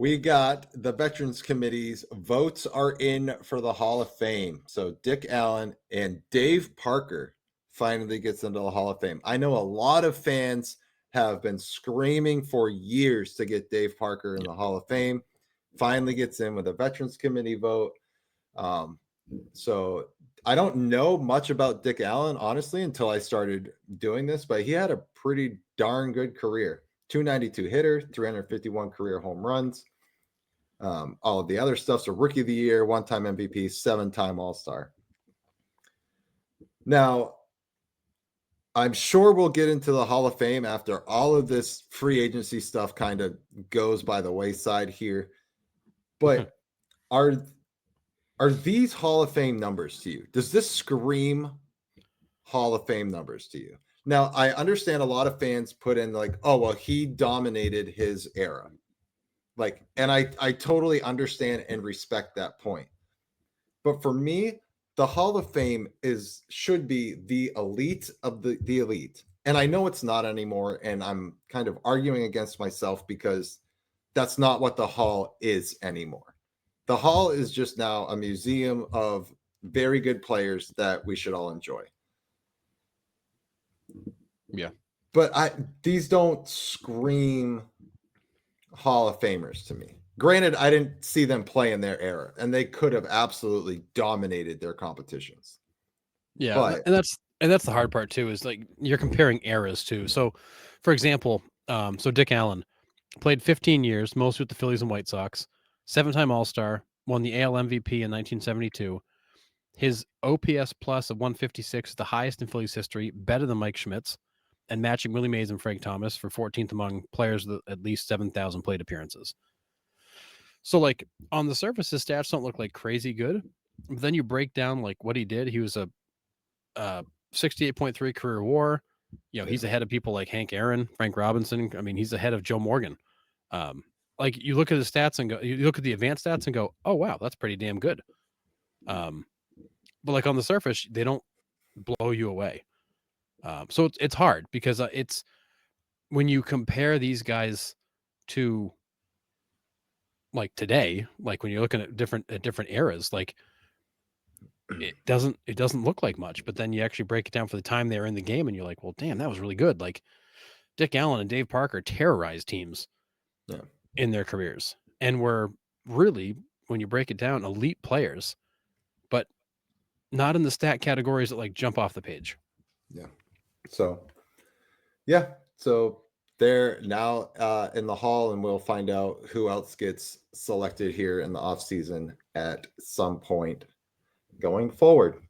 We got the Veterans Committee's votes are in for the Hall of Fame. So Dick Allen and Dave Parker finally gets into the Hall of Fame. I know a lot of fans have been screaming for years to get Dave Parker in the Hall of Fame. Finally gets in with a Veterans Committee vote. So I don't know much about Dick Allen, honestly, until I started doing this, but he had a pretty darn good career. 292 hitter, 351 career home runs. All of the other stuff. So rookie of the year, one-time MVP, 7-time All-Star. Now, I'm sure we'll get into the Hall of Fame after all of this free agency stuff kind of goes by the wayside here. But are these Hall of Fame numbers to you? Does this scream Hall of Fame numbers to you? Now, I understand a lot of fans put in like, oh, well, he dominated his era. Like, and I totally understand and respect that point. But for me, the Hall of Fame should be the elite of the elite. And I know it's not anymore. And I'm kind of arguing against myself because that's not what the Hall is anymore. The Hall is just now a museum of very good players that we should all enjoy. Yeah. But these don't scream Hall of Famers to me. Granted, I didn't see them play in their era, and they could have absolutely dominated their competitions. Yeah, But and that's the hard part too, is like you're comparing eras too. So, for example, so Dick Allen played 15 years, mostly with the Phillies and White Sox, 7-time All-Star, won the AL MVP in 1972. His OPS plus of 156 is the highest in Phillies history, better than Mike Schmidt's, and matching Willie Mays and Frank Thomas for 14th among players with at least 7,000 plate appearances. So, like, on the surface, his stats don't look like crazy good. But then you break down like what he did. He was a 68.3 career WAR. You know, he's ahead of people like Hank Aaron, Frank Robinson. I mean, he's ahead of Joe Morgan. Like you look at his stats and go, you look at the advanced stats and go, oh wow, that's pretty damn good. But like on the surface, they don't blow you away. So it's hard because it's when you compare these guys to like today, like when you're looking at different eras, like it doesn't look like much. But then you actually break it down for the time they were in the game, and you're like, well, damn, that was really good. Like Dick Allen and Dave Parker terrorized teams in their careers, and were really, when you break it down, elite players, but not in the stat categories that like jump off the page. Yeah. So, yeah. So they're now in the Hall, and we'll find out who else gets selected here in the offseason at some point going forward.